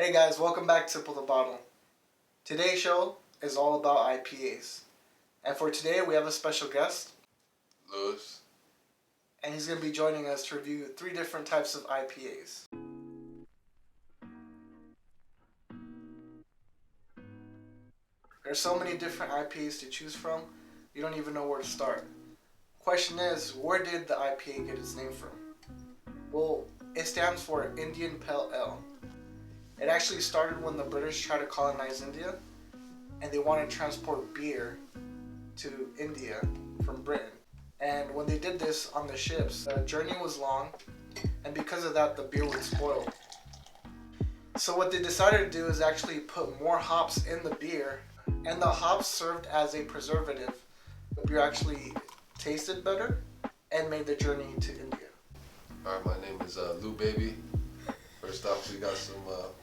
Hey guys, welcome back to Pull the Bottle. Today's show is all about IPAs. And for today we have a special guest, Lewis. And he's going to be joining us to review 3 different types of IPAs. There's so many different IPAs to choose from, you don't even know where to start. Question is, where did the IPA get its name from? Well, it stands for Indian Pale Ale. It actually started when the British tried to colonize India, and they wanted to transport beer to India from Britain. And when they did this on the ships, the journey was long, and because of that, the beer would spoil. So what they decided to do is actually put more hops in the beer, and the hops served as a preservative. The beer actually tasted better and made the journey to India. Alright, my name is Lou Baby. First off, we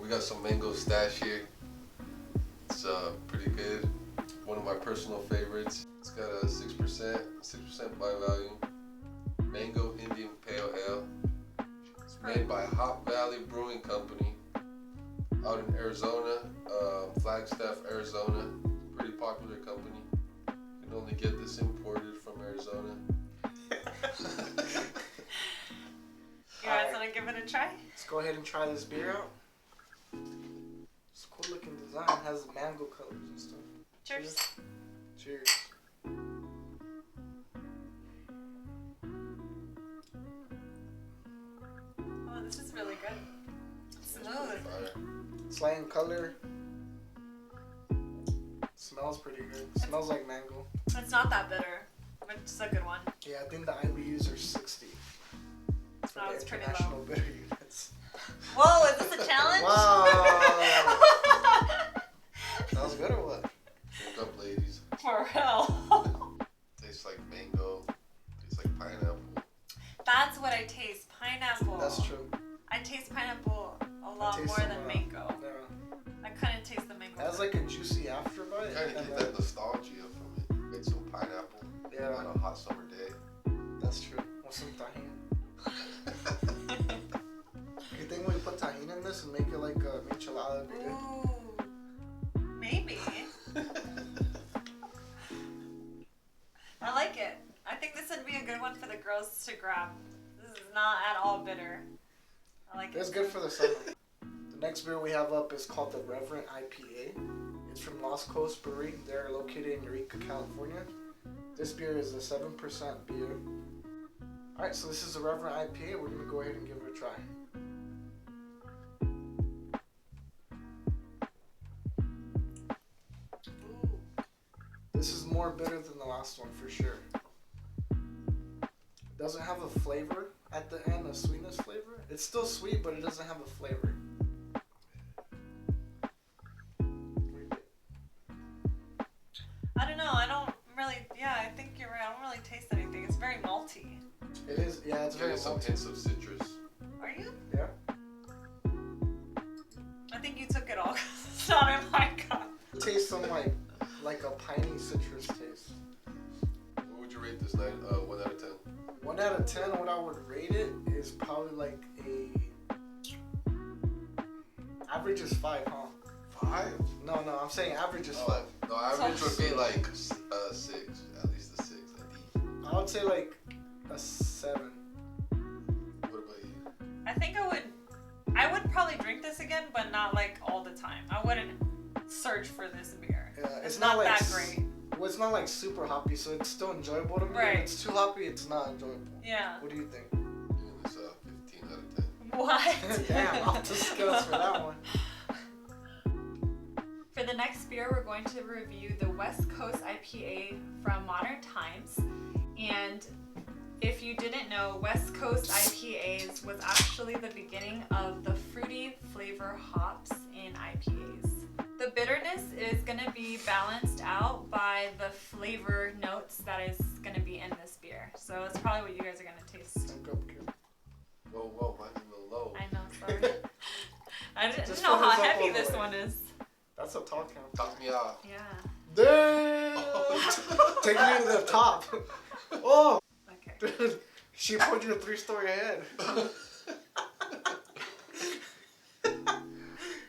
got some mango stash here. It's pretty good. One of my personal favorites. It's got a 6% by volume. Mango Indian Pale Ale. It's made by Hop Valley Brewing Company out in Arizona, Flagstaff, Arizona. Pretty popular company. You can only get this imported from Arizona. You guys want to give it a try? Let's go ahead and try this beer out. It's a cool looking design. It has the mango colors and stuff. Cheers. Cheers. Oh, this is really good. Smooth. It's light in color. Smells pretty good. Smells like mango. It's not that bitter, which is a good one. Yeah, I think the IBUs are 60. For Oh, the it's pretty international low. bitter units. Whoa, is this a challenge? Wow. That was good or what? Drink up, ladies. For real. Tastes like mango. Tastes like pineapple. That's what I taste. Pineapple. That's true. I taste pineapple a lot taste more some, than mango. Yeah. I couldn't taste the mango. It has like a juicy after bite. Kind of get that nostalgia from it. Get some pineapple Yeah, on a hot summer day. that's true. With some tahini. You think we put tahini in this and make it like a michelada? It'd be good? Ooh. Maybe. I like it. I think this would be a good one for the girls to grab. This is not at all bitter. I like it. It's good for the summer. The next beer we have up is called the Revenant IPA. It's from Lost Coast Brewery. They're located in Eureka, California. This beer is a 7% beer. Alright, so this is the Revenant IPA. We're going to go ahead and give it a try. Ooh. This is more bitter than the last one for sure. It doesn't have a flavor at the end, a sweetness flavor. It's still sweet, but it doesn't have a flavor. I don't know. I don't really. Yeah, I think you're right. I don't really taste anything. It's very malty. It is, yeah, it's very Getting some malty. hints of citrus. Are you? Yeah. I think you took it all. It's not in my cup. It tastes some like a piney citrus taste. What would you rate this 1 out of 10? 1 out of 10, what I would rate it is probably like average is 5, huh? 5? No, I'm saying average is 5. No, average would be like 6. At least a 6. I would say like a 7. What about you? I think I would probably drink this again, but not like all the time. I wouldn't search for this beer. Yeah, It's not like that great. Well, it's not like super hoppy, so it's still enjoyable to me. Right. If it's too hoppy, it's not enjoyable. Yeah. What do you think? Giving this 15 out of 10. What? Damn, off the scales for that one. For the next beer, we're going to review the West Coast IPA from Modern Times. And if you didn't know, West Coast IPAs was actually the beginning of the fruity flavor hops in IPAs. The bitterness is going to be balanced out by the flavor notes that is going to be in this beer. So it's probably what you guys are going to taste. Whoa, mine's a little low. I know, sorry. I didn't Just know fill how this up heavy all the this way. one is. That's a tall count. Talk me off. Yeah. Damn! Take me to the top. Oh! Okay. Dude, she put you a 3-story ahead.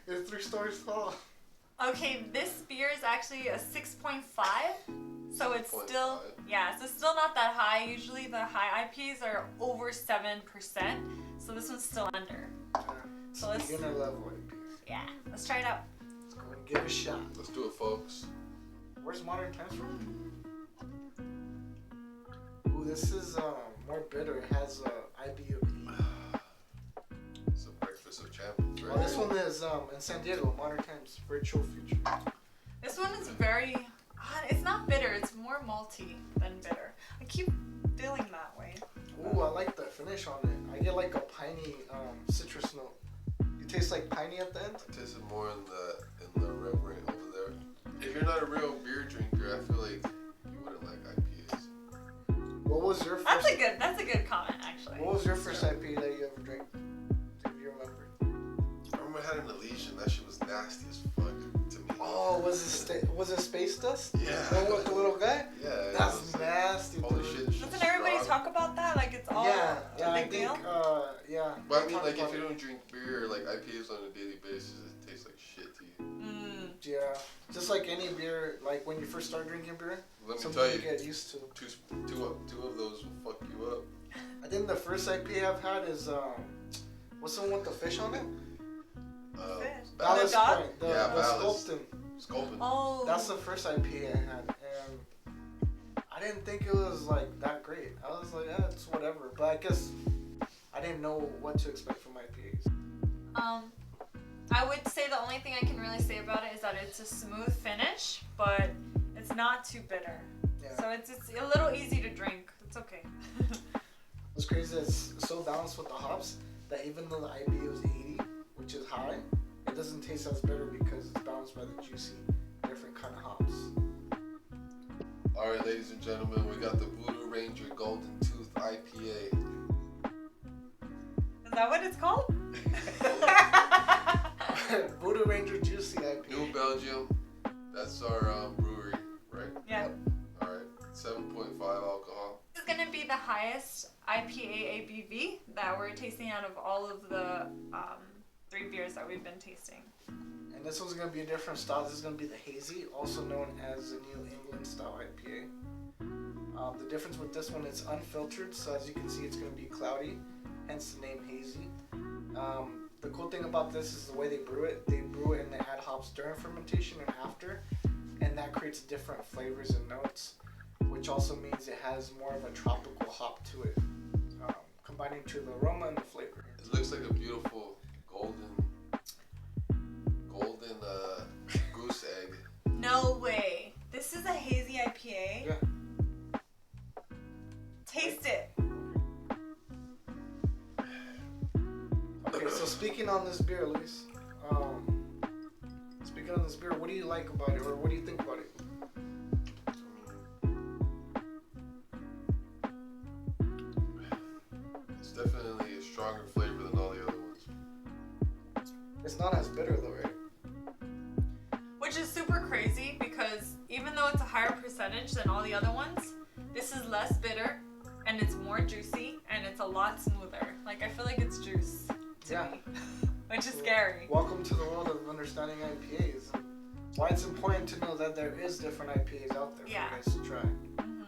It's liquor store's fault. Okay, this beer is actually a 6.5. So it's 6.5. still, yeah, so it's still not that high. Usually the high IPAs are over 7%. So this one's still under. So let's, beginner level IPA. yeah, let's try it out. Let's go and give it a shot. Let's do it, folks. Where's Modern Times from? Ooh, this is more bitter. It has IBU of 8. It's a breakfast of champions, right? Well, this one is in San Diego, Modern Times Virtual Future. This one is very, it's not bitter. It's more malty than bitter. I keep feeling that way. Ooh, I like the finish on it. I get like a piney citrus note. It tastes like piney at the end. I tasted more in the Revenant over there. If you're not a real beer drinker, I feel like you wouldn't like IPAs. What was your first? That's a good comment, actually. What was your first IPA that you ever drank? Do you remember? I remember I had an Elysian. That shit was nasty as fuck to me. Oh, was it Space Dust? Yeah. The one with the little guy? Yeah. That's nasty. Holy Dude. shit. Doesn't everybody talk about that? Like it's all Yeah, a I big think, deal? yeah. But I mean, like, if you don't drink beer, like IPAs on a daily basis, it tastes like shit to you. Yeah, just like any beer, like when you first start drinking beer, Let me something tell you you, get used to. two of those will fuck you up. I think the first IPA I've had is what's the one with the fish on it? Fish. Ballast The dog? Point, the Ballast. Sculpin. Sculpin. Oh. That's the first IPA I had, and I didn't think it was like that great. I was like, yeah, it's whatever. But I guess I didn't know what to expect from IPAs. I would say the only thing I can really say about it is that it's a smooth finish, but it's not too bitter. Yeah. So it's a little easy to drink. It's okay. What's crazy is it's so balanced with the hops that even though the IBU is 80, which is high, it doesn't taste as bitter because it's balanced by the juicy, different kind of hops. Alright, ladies and gentlemen, we got the Voodoo Ranger Golden Tooth IPA. Is that what it's called? Voodoo Ranger Juicy IPA. New Belgium. That's our brewery, right? Yeah. Alright, 7.5 alcohol. This is gonna be the highest IPA ABV that we're tasting out of all of the 3 beers that we've been tasting. And this one's going to be a different style. This is going to be the Hazy, also known as the New England style IPA. The difference with this one is unfiltered, so as you can see it's going to be cloudy, hence the name Hazy. The cool thing about this is the way they brew it. They brew it and they add hops during fermentation and after, and that creates different flavors and notes, which also means it has more of a tropical hop to it, combining to the aroma and the flavor. It looks like a beautiful golden goose egg. No way. This is a hazy IPA. Yeah. Taste it. Okay, so speaking on this beer, Luis, what do you like about it, or what do you think about it? It's definitely a stronger flavor than all the other ones. It's not as bitter though, right? Which is super crazy because even though it's a higher percentage than all the other ones, this is less bitter and it's more juicy and it's a lot smoother. Like I feel like it's juice to me, which is scary. Welcome to the world of understanding IPAs. Why it's important to know that there is different IPAs out there for you guys to try. Mm-hmm.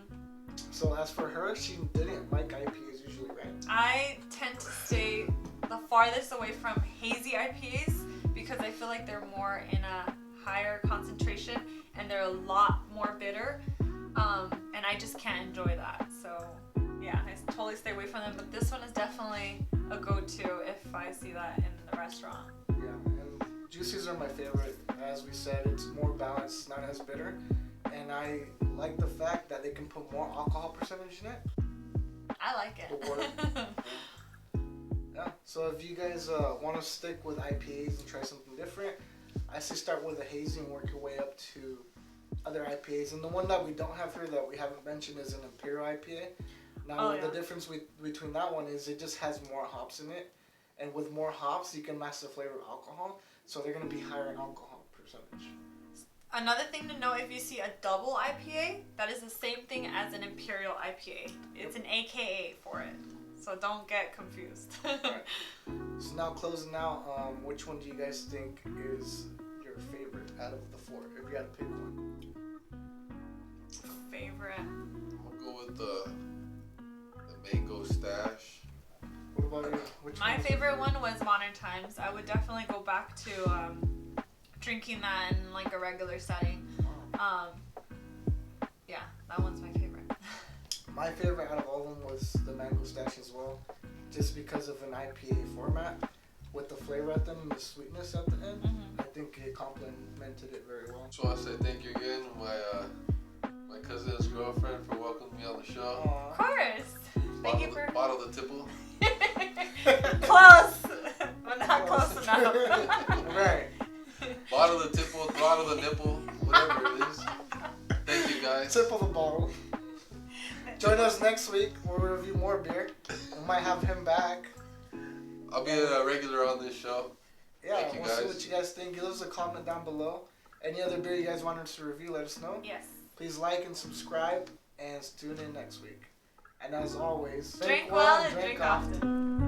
So as for her, she didn't like IPAs usually, right? I tend to stay the farthest away from hazy IPAs because I feel like they're more in a higher concentration and they're a lot more bitter, and I just can't enjoy that. So yeah, I totally stay away from them, but this one is definitely a go-to if I see that in the restaurant. Yeah, and juicies are my favorite. As we said, it's more balanced, not as bitter, and I like the fact that they can put more alcohol percentage in it. I like it. The water. Yeah, so if you guys want to stick with IPAs and try something different, I say start with a hazy and work your way up to other IPAs. And the one that we don't have here that we haven't mentioned is an Imperial IPA. Now, the difference between that one is it just has more hops in it. And with more hops, you can match the flavor of alcohol. So they're going to be higher in alcohol percentage. Another thing to know, if you see a double IPA, that is the same thing as an Imperial IPA. It's an AKA for it. So don't get confused. Alright. So now closing out, which one do you guys think is your favorite out of the four? If you had to pick one. Favorite. I'll go with the mango stash. What about you? Which My one's your favorite one was Modern Times. I would definitely go back to drinking that in like a regular setting. Yeah, that one's my favorite. My favorite out of all of them was the mango stash as well, just because of an IPA format with the flavor at them and the sweetness at the end. I think it complemented it very well. Just want to say thank you again to my cousin's girlfriend for welcoming me on the show. Of course. Thank you for Bottle the tipple. close, but not close enough. Right. Bottle the tipple, throttle the nipple, whatever it is. Thank you guys. Tip of the bottle. Join us next week where we'll review more beer. We might have him back. I'll be a regular on this show. Yeah, Thank you we'll guys. see what you guys think. Give us a comment down below. Any other beer you guys want us to review, let us know. Yes. Please like and subscribe and tune in next week. And as always, Drink well and drink often.